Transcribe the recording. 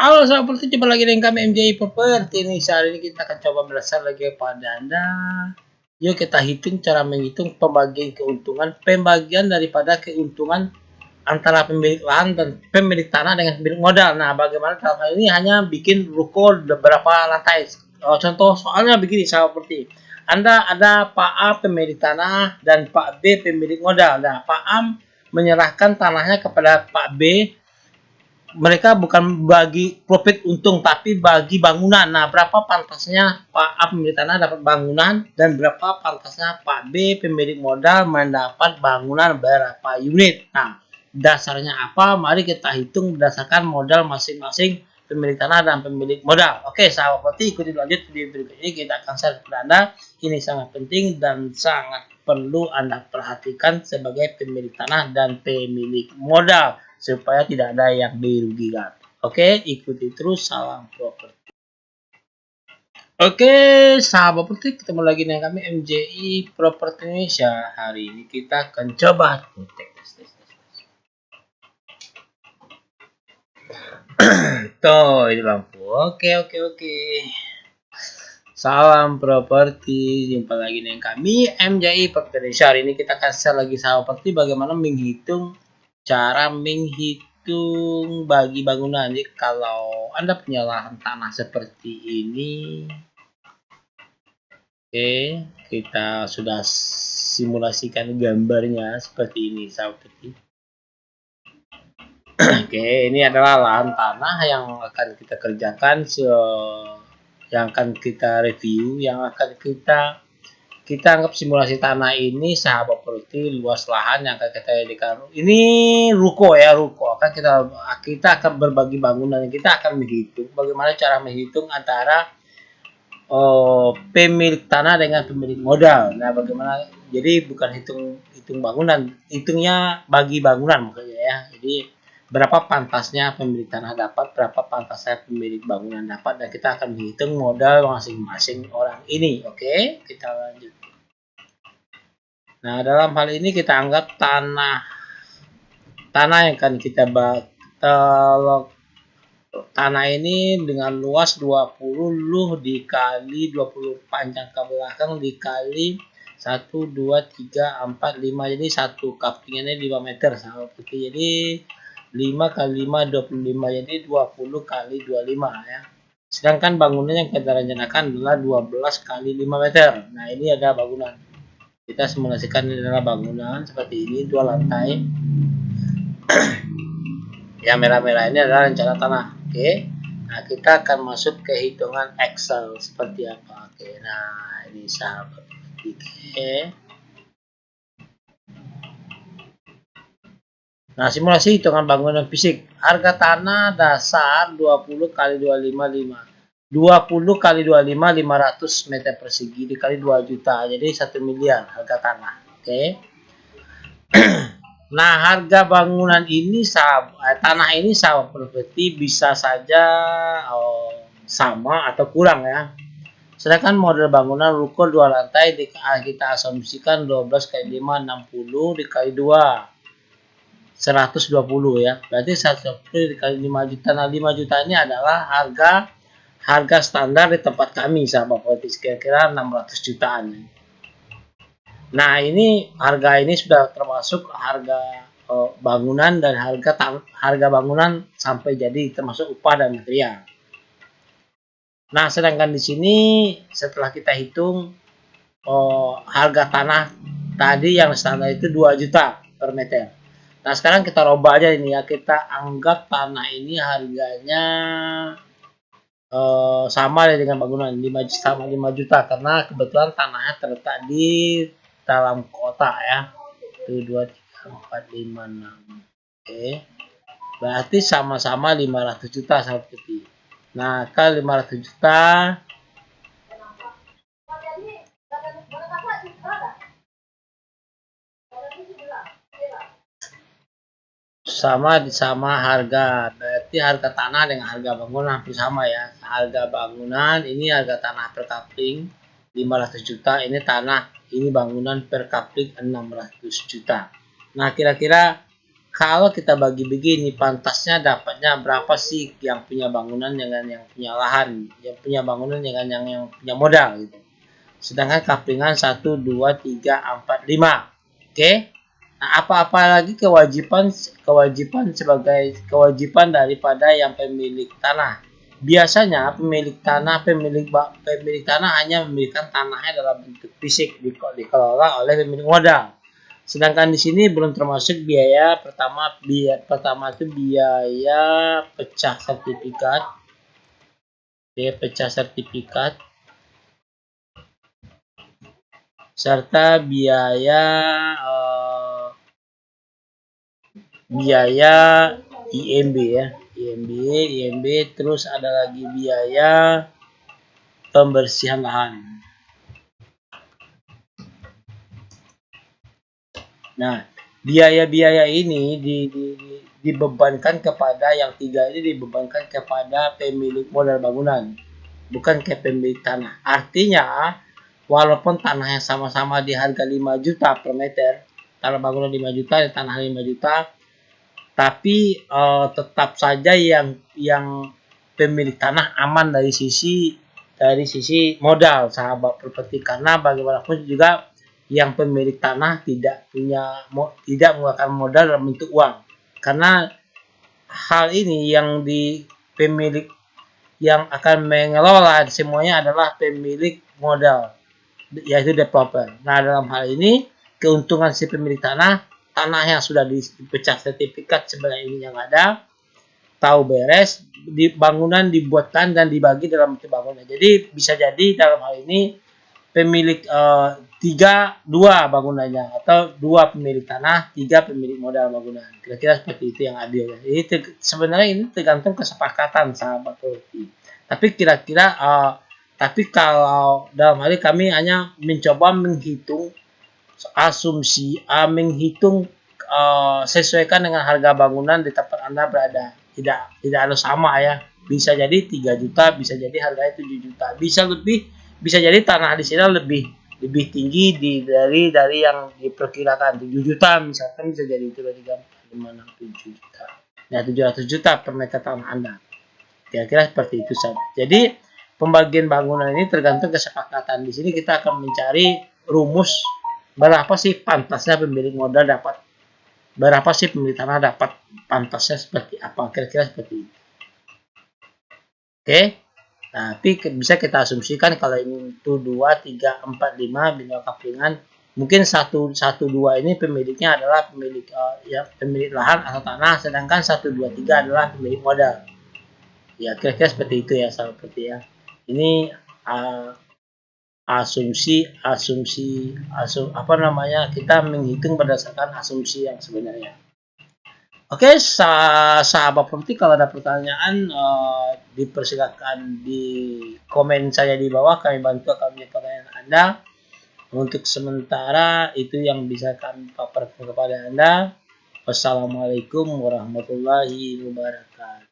Halo, seperti jumpa lagi dengan kami MJI Property. Ini saat ini kita akan coba belajar lagi kepada Anda. Yuk kita hitung cara menghitung pembagian keuntungan, pembagian daripada keuntungan antara pemilik lahan dan pemilik tanah dengan pemilik modal. Nah, bagaimana dalam hal ini hanya bikin ruko beberapa lantai. Contoh soalnya begini, seperti Anda ada Pak A pemilik tanah dan Pak B pemilik modal. Nah, Pak A menyerahkan tanahnya kepada Pak B. Mereka bukan bagi profit untung tapi bagi bangunan. Nah, berapa pantasnya Pak A pemilik tanah dapat bangunan dan berapa pantasnya Pak B pemilik modal mendapat bangunan berapa unit. Nah, dasarnya apa? Mari kita hitung berdasarkan modal masing-masing pemilik tanah dan pemilik modal. Oke, sahabat properti, ikuti lanjut video berikut ini, kita akan share kepada Anda. Ini sangat penting dan sangat perlu Anda perhatikan sebagai pemilik tanah dan pemilik modal, supaya tidak ada yang dirugikan. Oke, ikuti terus, salam properti. Oke, sahabat properti, ketemu lagi dengan kami MJI Property Indonesia. Hari ini kita akan coba tuh, ini lampu. Oke. Salam properti, jumpa lagi dengan kami MJI Property Indonesia. Hari ini kita akan share lagi sahabat properti bagaimana cara menghitung bagi bangunan. Jadi kalau Anda punya lahan tanah seperti ini, oke, kita sudah simulasikan gambarnya seperti ini sahabat properti. Oke, ini adalah lahan tanah yang akan kita kerjakan, yang akan kita review, yang akan kita anggap simulasi tanah ini sahabat properti, luas lahan yang akan kita jadikan ini ruko ya, ruko akan kita akan berbagi bangunan. Kita akan menghitung bagaimana cara menghitung antara pemilik tanah dengan pemilik modal. Nah, bagaimana, jadi bukan hitung bangunan, hitungnya bagi bangunan makanya ya. Jadi berapa pantasnya pemilik tanah dapat, berapa pantasnya pemilik bangunan dapat, dan kita akan menghitung modal masing-masing orang ini. Oke, kita lanjut. Nah, dalam hal ini kita anggap tanah yang akan kita tanah ini dengan luas 20 dikali 20 panjang ke belakang dikali 1, 2, 3, 4, 5. Jadi satu cupping ini 5 meter. Jadi 5 kali 5, 25. Jadi 20 kali 25 ya. Sedangkan bangunan yang kita rencanakan adalah 12 kali 5 meter. Nah, ini ada bangunan. Kita simulasikan ini adalah bangunan seperti ini, 2 lantai. Yang merah-merah ini adalah rencana tanah. Oke. Nah, kita akan masuk ke hitungan Excel seperti apa. Oke. Nah, ini sahabat. Oke. Nah, simulasi hitungan bangunan fisik. Harga tanah dasar 20 kali 25, 20 kali 25, 500 meter persegi dikali 2 juta. Jadi 1 miliar harga tanah. Oke. Nah, harga bangunan ini tanah ini sahabat properti bisa saja sama atau kurang ya. Sedangkan model bangunan ruko 2 lantai kita asumsikan 12 kali 5, 60 dikali 2. 120 ya. Berarti 120 dikali 5 juta. Nah, 5 juta ini adalah harga standar di tempat kami sahabat properti, kira-kira 600 jutaan. Nah, ini harga ini sudah termasuk harga bangunan dan harga bangunan sampai jadi termasuk upah dan material. Nah, sedangkan di sini setelah kita hitung harga tanah tadi yang standar itu 2 juta per meter. Nah, sekarang kita robah aja ini ya, kita anggap tanah ini harganya sama dengan bangunan 5 juta karena kebetulan tanahnya terletak di dalam kota ya. 1, 2, 3, 4, 5, 6. Oke. Berarti sama-sama 500 juta seperti. Nah, kalau 500 juta sama harga, berarti harga tanah dengan harga bangunan hampir sama ya. Harga bangunan ini harga tanah per kapling 500 juta, ini tanah, ini bangunan per kapling 600 juta. Nah, kira-kira kalau kita bagi begini, pantasnya dapatnya berapa sih yang punya bangunan dengan yang punya lahan, yang punya bangunan dengan yang punya modal gitu. Sedangkan kaplingan 1, 2, 3, 4, 5. Oke. Nah, apa-apa lagi kewajiban sebagai kewajiban daripada yang pemilik tanah. Biasanya pemilik tanah hanya memilikan tanahnya dalam bentuk fisik dikelola oleh pemilik modal. Sedangkan di sini belum termasuk biaya pertama itu biaya pecah sertifikat. Biaya pecah sertifikat serta biaya IMB ya, IMB, terus ada lagi biaya pembersihan lahan. Nah, biaya-biaya ini dibebankan kepada yang tiga ini dibebankan kepada pemilik modal bangunan, bukan ke pemilik tanah. Artinya, walaupun tanahnya sama-sama di harga 5 juta per meter, tanah bangunan 5 juta dan tanah 5 juta, tapi tetap saja yang pemilik tanah aman dari sisi modal sahabat properti, karena bagaimanapun juga yang pemilik tanah tidak mengeluarkan modal dalam bentuk uang, karena hal ini yang pemilik yang akan mengelola semuanya adalah pemilik modal, yaitu developer. Nah, dalam hal ini keuntungan si pemilik tanah yang sudah dipecah sertifikat sebenarnya ini yang ada, tahu beres, bangunan dibuatkan dan dibagi dalam bentuk bangunan. Jadi bisa jadi dalam hal ini pemilik 2 bangunannya, atau 2 pemilik tanah, 3 pemilik modal bangunan. Kira-kira seperti itu yang adil. Jadi sebenarnya ini tergantung kesepakatan sahabat properti. Tapi kira-kira tapi kalau dalam hal ini kami hanya mencoba menghitung asumsi, menghitung sesuaikan dengan harga bangunan di tempat Anda berada. Tidak harus sama ya. Bisa jadi 3 juta, bisa jadi harganya 7 juta. Bisa jadi tanah di sini lebih tinggi dari yang diperkirakan 7 juta misalkan, bisa jadi itu 3, 4, 5, 6, 7 juta. Nah, 700 juta per meter tanah Anda. Kira-kira seperti itu saja. Jadi pembagian bangunan ini tergantung kesepakatan. Di sini kita akan mencari rumus berapa sih pantasnya pemilik modal dapat, berapa sih pemilik tanah dapat, pantasnya seperti apa, kira-kira seperti itu. Oke. Tapi bisa kita asumsikan kalau ini 1, 2, 3, 4, 5 bina kaplingan, mungkin 1, 2 ini pemiliknya adalah pemilik lahan atau tanah, sedangkan 1, 2, 3 adalah pemilik modal. Ya, kira-kira seperti itu ya, seperti ya. Ini kita menghitung berdasarkan asumsi yang sebenarnya. Oke, sahabat properti, kalau ada pertanyaan dipersilakan di komen saya di bawah, kami bantu pertanyaan Anda. Untuk sementara itu yang bisa kami paparkan kepada Anda. Wassalamualaikum warahmatullahi wabarakatuh.